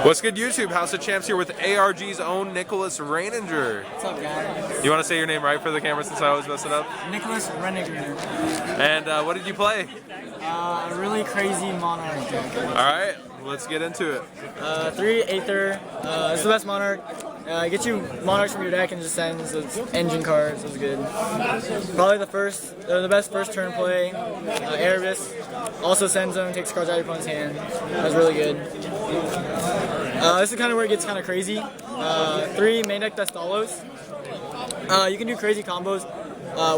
What's good, YouTube? House of Champs here with ARG's own Nicholas Reininger. What's up, guys? You want to say your name right for the camera since I always mess it up? Nicholas Reininger. And what did you play? A really crazy Monarch deck. Alright, let's get into it. 3 Aether. It's the best Monarch. Get you Monarchs from your deck and just sends its engine cards. It was good. Probably the best first turn play. Erebus also sends them, takes cards out of your opponent's hand. That was really good. This is kind of where it gets kind of crazy. 3 Mega Thestalos. You can do crazy combos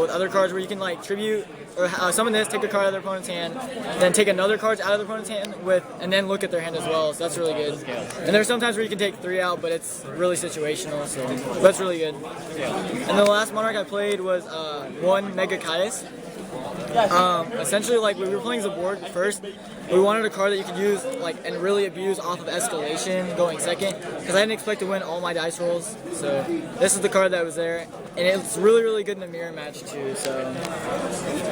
with other cards where you can like tribute or summon this, take a card out of their opponent's hand, then take another card out of their opponent's hand and then look at their hand as well. So that's really good. And there's sometimes where you can take 3 out, but it's really situational. So that's really good. And the last Monarch I played was 1 Mega Caius. Essentially, like we were playing as a board first, we wanted a card that you could use and really abuse off of escalation going second, because I didn't expect to win all my dice rolls. So this is the card that was there, and it's really good in the mirror match too. So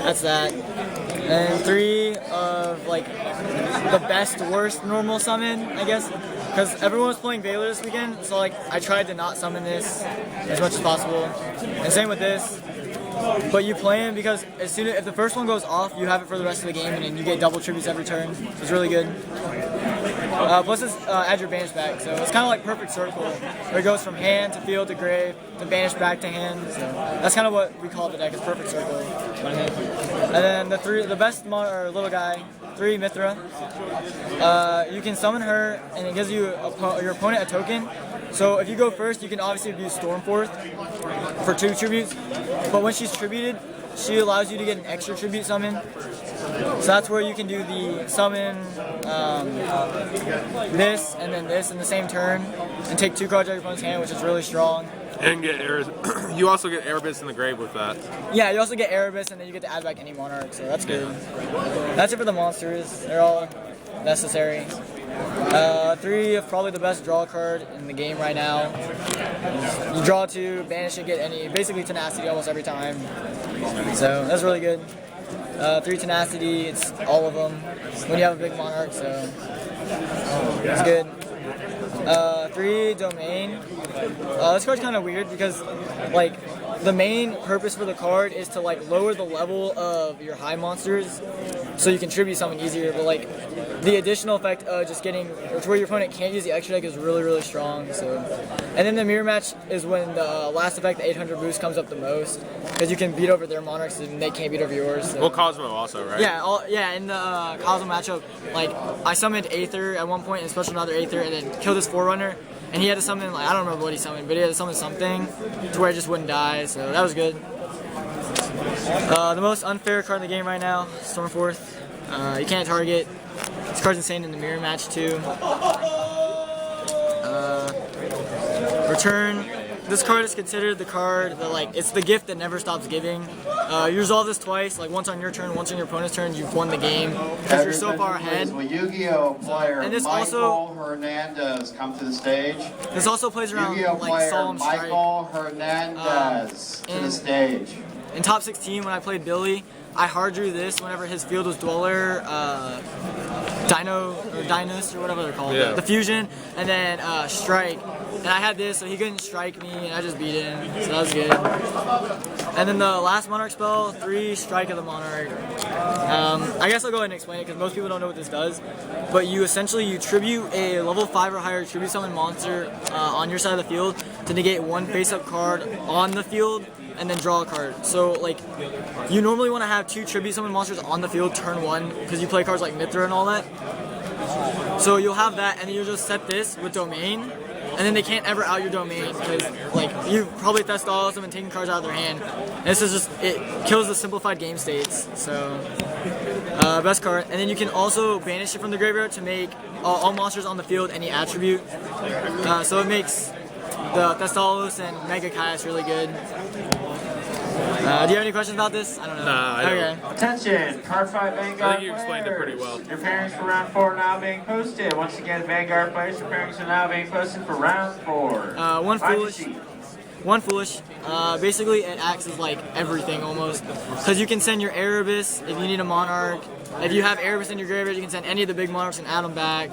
that's that. And 3 of the best worst normal summon, I guess, because everyone was playing Valor this weekend, so I tried to not summon this as much as possible. And same with this. But you play him because if the first one goes off, you have it for the rest of the game, and then you get double tributes every turn. It's really good. Plus, it's add your banish back, so it's kind of like perfect circle, where it goes from hand to field to grave to banish back to hand. So that's kind of what we call the deck, is perfect circle. And then the best little guy, 3 Mythra. You can summon her, and it gives your opponent a token. So if you go first, you can obviously abuse Stormforth for 2 tributes, but when she's tributed, she allows you to get an extra tribute summon. So that's where you can do the summon this and then this in the same turn, and take 2 cards out of your opponent's hand, which is really strong. And you also get Erebus in the grave with that. Yeah, you also get Erebus, and then you get to add back any Monarch, so that's good. That's it for the monsters. They're all necessary. 3 of probably the best draw card in the game right now. You draw 2, banish it, get any, basically tenacity almost every time. So that's really good. 3 tenacity, it's all of them when you have a big Monarch, so it's good. 3 domain. This card's kind of weird because the main purpose for the card is to lower the level of your high monsters so you can tribute something easier, but the additional effect of just getting to where your opponent can't use the extra deck is really strong. So, and then the mirror match is when the last effect, the 800 boost, comes up the most, because you can beat over their Monarchs and they can't beat over yours. So. Well, Cosmo also, right? Yeah, in the Cosmo matchup, I summoned Aether at one point and special another Aether and then killed his Forerunner, and he had to summon, I don't remember what he summoned, but he had to summon something to where it just wouldn't die, so that was good. The most unfair card in the game right now, Stormforth. You can't target. This card's insane in the mirror match too. Return. This card is considered the card that it's the gift that never stops giving. You resolve this twice, once on your turn, once on your opponent's turn, you've won the game because you're so far ahead. Yu-Gi-Oh player and this Michael Hernandez come to the stage. This also plays around Yu-Gi-Oh player Solemn Strike. Michael Hernandez to the stage. In top 16, when I played Billy, I hard drew this whenever his field was Dweller, Dinos, or whatever they're called, yeah. The Fusion, and then Strike. And I had this, so he couldn't strike me, and I just beat him, so that was good. And then the last Monarch spell, 3 Strike of the Monarch. I guess I'll go ahead and explain it, because most people don't know what this does. But you tribute a level 5 or higher tribute summon monster on your side of the field to negate 1 face-up card on the field, and then draw a card. So you normally want to have 2 tribute summon monsters on the field turn 1, because you play cards like Mythra and all that. So you'll have that, and then you'll just set this with Domain, and then they can't ever out your Domain, because you probably Thestalos them and taking cards out of their hand. And this is it kills the simplified game states. So best card. And then you can also banish it from the graveyard to make all monsters on the field any attribute. So it makes the Thestalos and Mega Caius really good. Do you have any questions about this? I don't know. Nah, I don't. Okay. Attention, Card 5 Vanguard I think you explained it pretty well. Your pairings for round 4 are now being posted. Once again, Vanguard players, your pairings are now being posted for round 4. One foolish. Basically, it acts as everything almost, because you can send your Erebus if you need a Monarch. If you have Erebus in your graveyard, you can send any of the big Monarchs and add them back.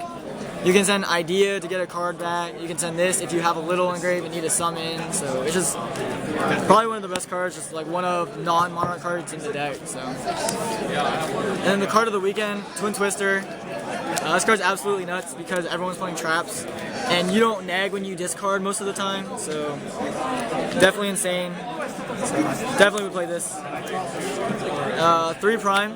You can send Idea to get a card back. You can send this if you have a little engrave and need a summon. So it's just probably one of the best cards, just like one of non-Monarch cards in the deck. So, and then the card of the weekend, Twin Twister. This card's absolutely nuts because everyone's playing traps, and you don't nag when you discard most of the time. So definitely insane. So definitely would play this. 3 Prime.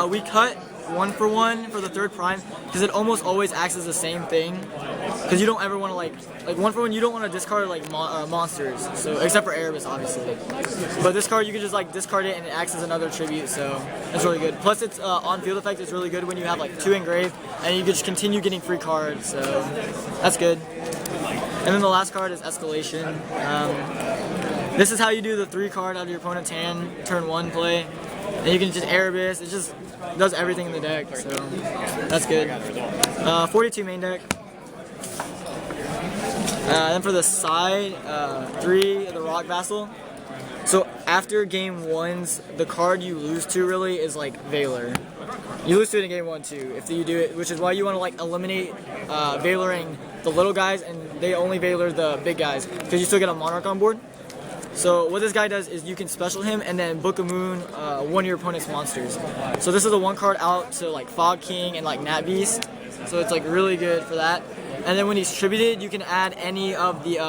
We cut 1-for-1 for the 3rd Prime because it almost always acts as the same thing. Because you don't ever want to like 1-for-1, you don't want to discard like monsters. So except for Erebus, obviously. But this card you can just like discard it and it acts as another tribute. So it's really good. Plus it's on field effect. It's really good when you have like 2 engrave and you can just continue getting free cards. So that's good. And then the last card is Escalation. This is how you do the 3 card out of your opponent's hand, turn 1 play. And you can just Erebus, it just does everything in the deck, so that's good. 42 main deck. Then for the side, 3, the Rock Vassal. So after game 1s, the card you lose to really is like Valor. You lose to it in game 1 too, if you do it, which is why you want to like eliminate Valoring the little guys and they only Valor the big guys, because you still get a Monarch on board. So what this guy does is you can special him and then Book of Moon one of your opponent's monsters. So this is a 1 card out to like Fog King and like Nat Beast. So it's like really good for that. And then when he's tributed, you can add any of the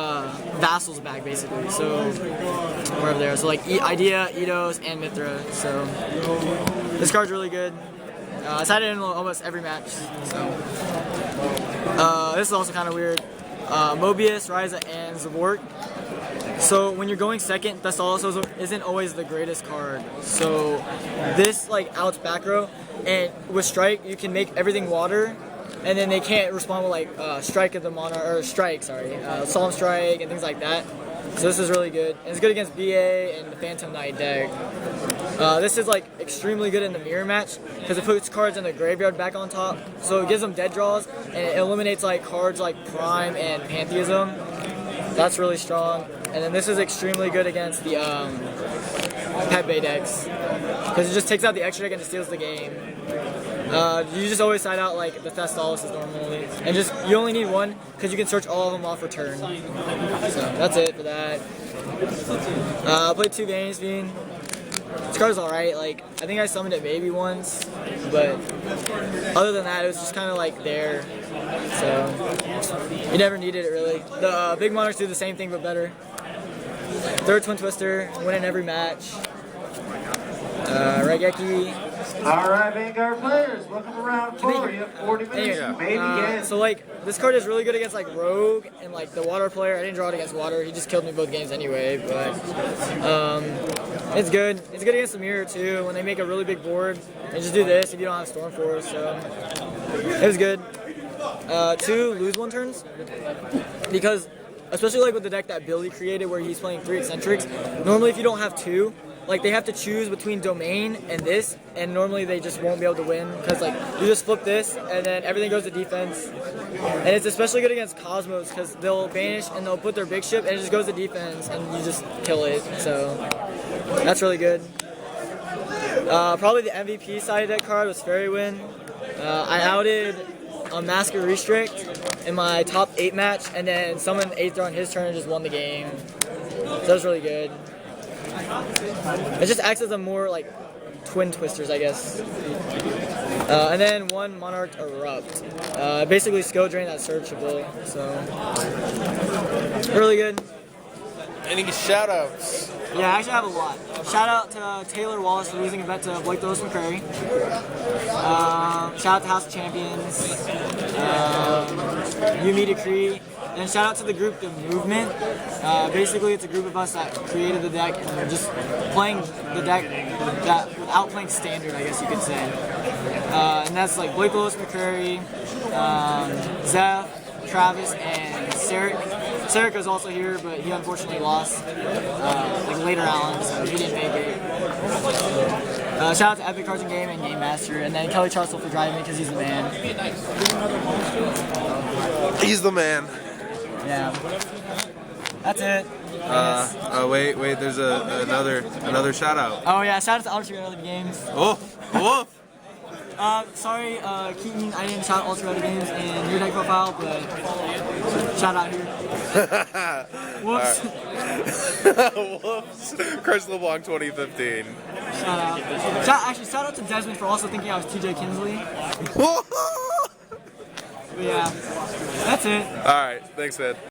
vassals back basically. So wherever there. So like Idea, Eidos, and Mythra. So this card's really good. It's had it in almost every match. So this is also kind of weird. Mobius, Ryza, and Zavork. So when you're going second, Thestalos isn't always the greatest card. So this like outs back row, and with Strike you can make everything water, and then they can't respond with like Strike of the Monarch or Strike, sorry, Solemn Strike and things like that. So this is really good, and it's good against BA and the Phantom Knight deck. This is like extremely good in the mirror match because it puts cards in the graveyard back on top, so it gives them dead draws and it eliminates like cards like Prime and Pantheism. That's really strong. And then this is extremely good against the Pet Bay decks because it just takes out the extra deck and it steals the game. You just always side out like the Thestalos normally, and just you only need 1 because you can search all of them off return. So that's it for that. I played 2 Vanity Fiend. This card is alright. Like I think I summoned it maybe once, but other than that, it was just kind of like there. So you never needed it really. The big Monarchs do the same thing but better. 3rd Twin Twister, winning every match. Regeki. Alright, Vanguard players, welcome to round 4. You have 40 minutes to begin. So like this card is really good against like Rogue and like the Water player. I didn't draw it against Water. He just killed me both games anyway. But it's good. It's good against the mirror too. When they make a really big board, they just do this if you don't have Stormforce. So it was good. 2 lose 1 turns because especially like with the deck that Billy created where he's playing 3 eccentrics. Normally if you don't have 2. Like they have to choose between Domain and this, and normally they just won't be able to win because like you just flip this and then everything goes to defense. And it's especially good against Cosmos because they'll banish and they'll put their big ship and it just goes to defense and you just kill it. So that's really good. Probably the MVP side of that card was Fairy Wind. I outed a Masker Restrict in my top 8 match and then summoned 8th on his turn and just won the game. So that was really good. It just acts as a more like Twin Twisters, I guess. And then 1 Monarch Erupt. Basically skill drain that's searchable. So really good. Any shoutouts? Yeah, I actually have a lot. Shout out to Taylor Wallace for losing a bet to Blake Lewis McCrary. Shout out to House of Champions. Yumi Decree. And shout out to the group, The Movement. Basically, it's a group of us that created the deck and we're just playing the deck that without playing standard, I guess you could say. And that's like Blake Lewis McCrary, Zeph, Travis, and Sarek. Sarek was also here, but he unfortunately lost like later on, so he didn't make it. Shout out to Epic Cards and Game and Game Master, and then Kelly Chartsel for driving because he's the man. He's the man. Yeah. That's it. Wait, there's another shout out. Oh yeah, shout out to Archie early games. Oh. Sorry, Keaton, I didn't shout Ultra Red Games in your deck profile, but shout out here. Whoops. Whoops. Chris LeBlanc 2015. Shout out. Shout out to Desmond for also thinking I was TJ Kinsley. But yeah, that's it. Alright, thanks, Ed.